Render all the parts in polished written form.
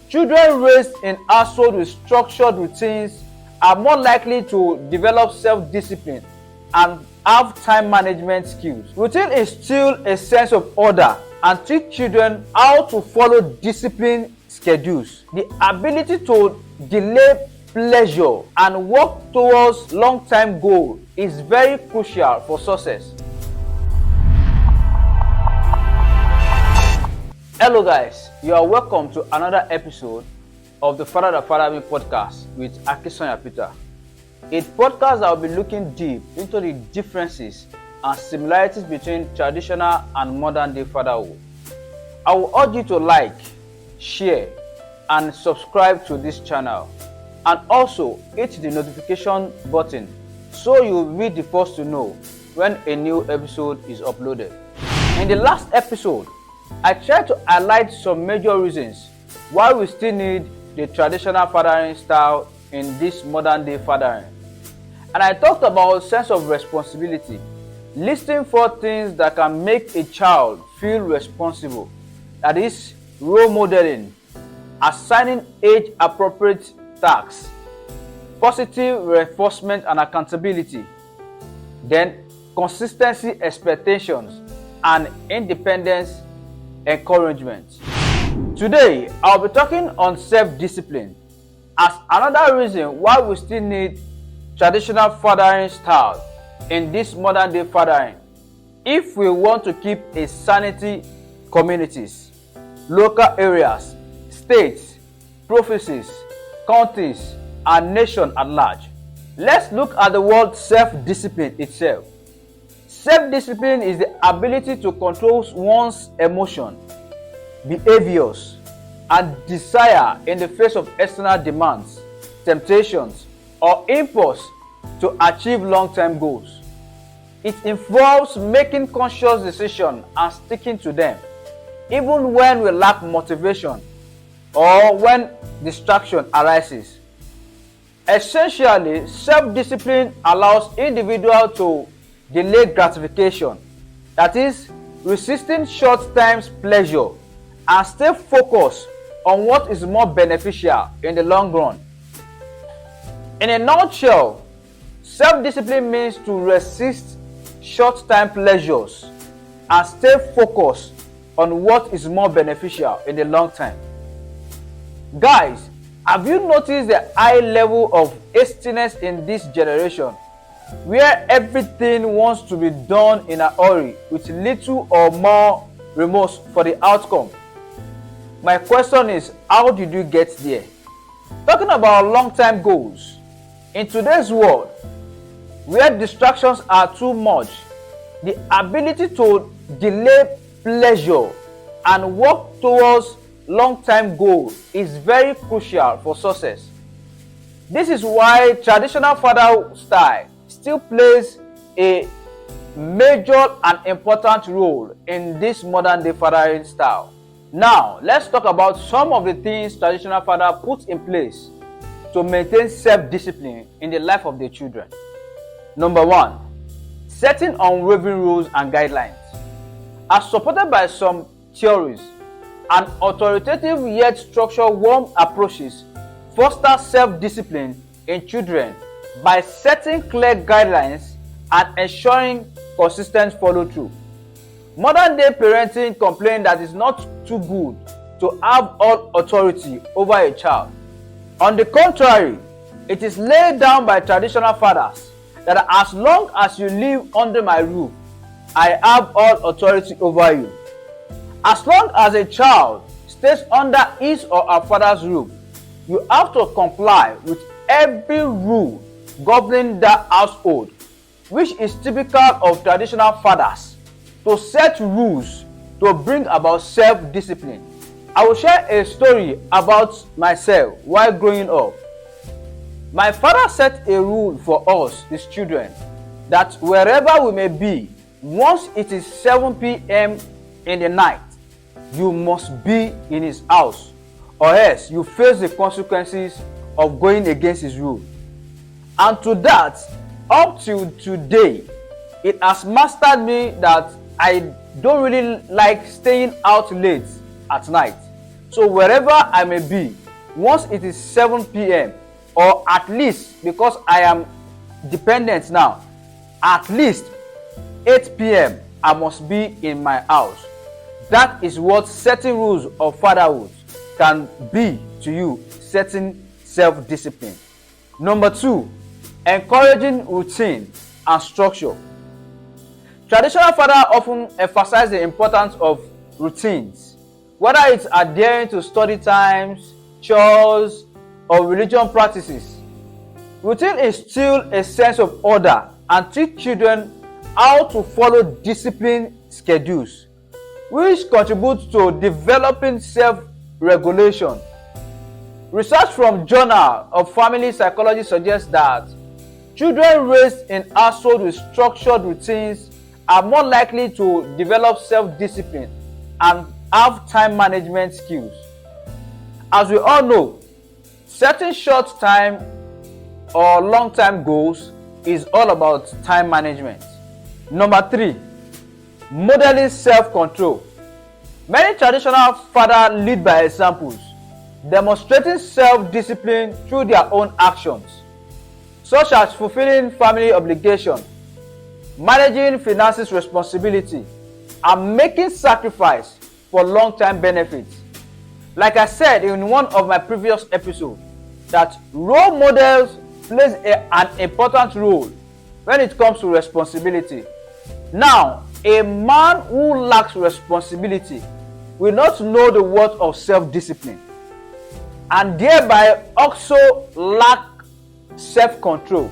Children raised in households with structured routines are more likely to develop self-discipline and have time management skills. Routine instills a sense of order and teach children how to follow disciplined schedules. The ability to delay pleasure and work towards long-term goals is very crucial for success. Hello guys, you are welcome to another episode of the Father That Father Me podcast with Akisonya Peter. A podcast that will be looking deep into the differences and similarities between traditional and modern day fatherhood. I will urge you to like, share and subscribe to this channel, and also hit the notification button so you will be the first to know when a new episode is uploaded. In the last episode, I tried to highlight some major reasons why we still need the traditional fathering style in this modern day fathering. And I talked about sense of responsibility, listing 4 things that can make a child feel responsible. That is, role modeling, assigning age-appropriate tasks, positive reinforcement and accountability, then consistency expectations, and independence encouragement. Today, I'll be talking on self-discipline as another reason why we still need traditional fathering style in this modern day fathering if we want to keep a sanity communities, local areas, states, provinces, countries, and nation at large. Let's look at the word self-discipline itself. Self-discipline is the ability to control one's emotion, behaviors, and desire in the face of external demands, temptations, or impulse to achieve long-term goals. It involves making conscious decisions and sticking to them, even when we lack motivation or when distraction arises. Essentially, self-discipline allows individuals to delay gratification, that is, resisting short-term pleasure, and stay focused on what is more beneficial in the long run. In a nutshell, self-discipline means to resist short-term pleasures and stay focused on what is more beneficial in the long term. Guys, have you noticed the high level of hastiness in this generation, where everything wants to be done in a hurry with little or more remorse for the outcome? My question is, how did you get there? Talking about long-term goals, in today's world, where distractions are too much, the ability to delay pleasure and work towards long-term goals is very crucial for success. This is why traditional fatherhood style still plays a major and important role in this modern day fathering style. Now, let's talk about some of the things traditional father puts in place to maintain self-discipline in the life of their children. Number 1, setting unwavering rules and guidelines. As supported by some theories, an authoritative yet structured warm approaches foster self-discipline in children by setting clear guidelines and ensuring consistent follow-through. Modern day parenting complain that it's not too good to have all authority over a child. On the contrary, it is laid down by traditional fathers that as long as you live under my roof, I have all authority over you. As long as a child stays under his or her father's roof, you have to comply with every rule governing that household, which is typical of traditional fathers to set rules to bring about self-discipline. I will share a story about myself while growing up. My father set a rule for us, his children, that wherever we may be, once it is 7 p.m. in the night, you must be in his house, or else you face the consequences of going against his rule. And to that, up till today, it has mastered me that I don't really like staying out late at night. So wherever I may be, once it is 7 p.m. or at least, because I am dependent now, at least 8 p.m. I must be in my house. That is what certain rules of fatherhood can be to you, certain self-discipline. Number 2, encouraging routine and structure. Traditional fathers often emphasize the importance of routines, whether it's adhering to study times, chores, or religion practices. Routine instills a sense of order and teach children how to follow disciplined schedules, which contributes to developing self-regulation. Research from Journal of Family Psychology suggests that children raised in households with structured routines are more likely to develop self-discipline and have time management skills. As we all know, setting short-term or long-term goals is all about time management. Number 3, modeling self-control. Many traditional fathers lead by examples, demonstrating self-discipline through their own actions, such as fulfilling family obligations, managing finances responsibility, and making sacrifice for long-term benefits. Like I said in one of my previous episodes, that role models plays an important role when it comes to responsibility. Now, a man who lacks responsibility will not know the worth of self-discipline and thereby also lack self-control.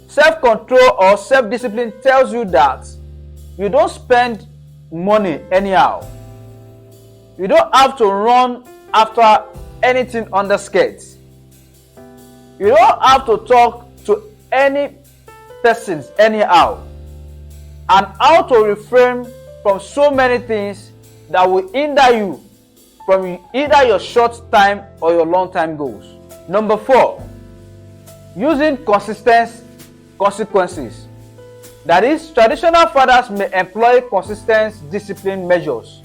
Self-control or self-discipline tells you that you don't spend money anyhow. You don't have to run after anything under skirts. You don't have to talk to any persons anyhow. And how to refrain from so many things that will hinder you from either your short-term or your long-term goals. Number 4, using consistent consequences. That is, traditional fathers may employ consistent discipline measures,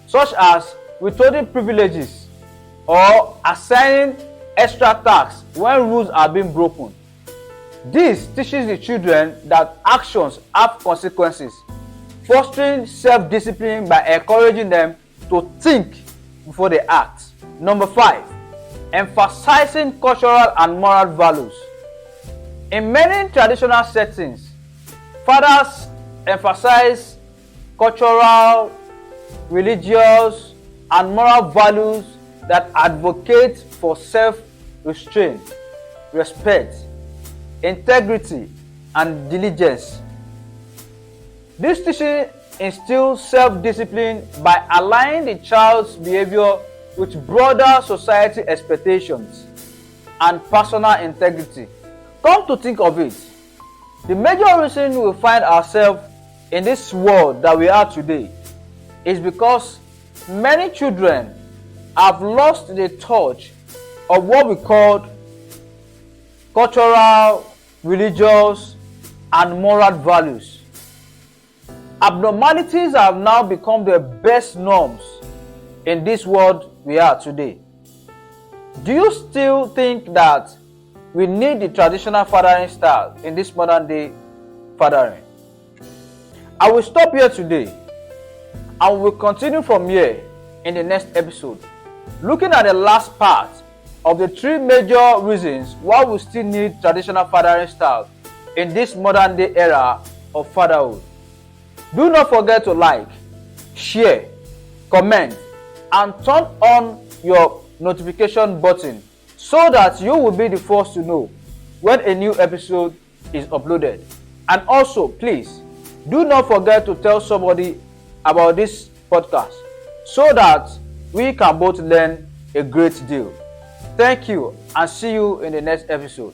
such as withholding privileges or assigning extra tasks when rules are being broken. This teaches the children that actions have consequences, fostering self-discipline by encouraging them to think before they act. Number 5, emphasizing cultural and moral values. In many traditional settings, fathers emphasize cultural, religious, and moral values that advocate for self-restraint, respect, integrity, and diligence. This teaching instills self-discipline by aligning the child's behavior with broader society expectations and personal integrity. Come to think of it, the major reason we find ourselves in this world that we are today is because many children have lost the touch of what we call cultural, religious, and moral values. Abnormalities have now become the best norms in this world we are today. Do you still think that we need the traditional fathering style in this modern day fathering? I will stop here today and we will continue from here in the next episode, looking at the last part of the 3 major reasons why we still need traditional fathering style in this modern day era of fatherhood. Do not forget to like, share, comment, and turn on your notification button so that you will be the first to know when a new episode is uploaded. And also, please, do not forget to tell somebody about this podcast so that we can both learn a great deal. Thank you and see you in the next episode.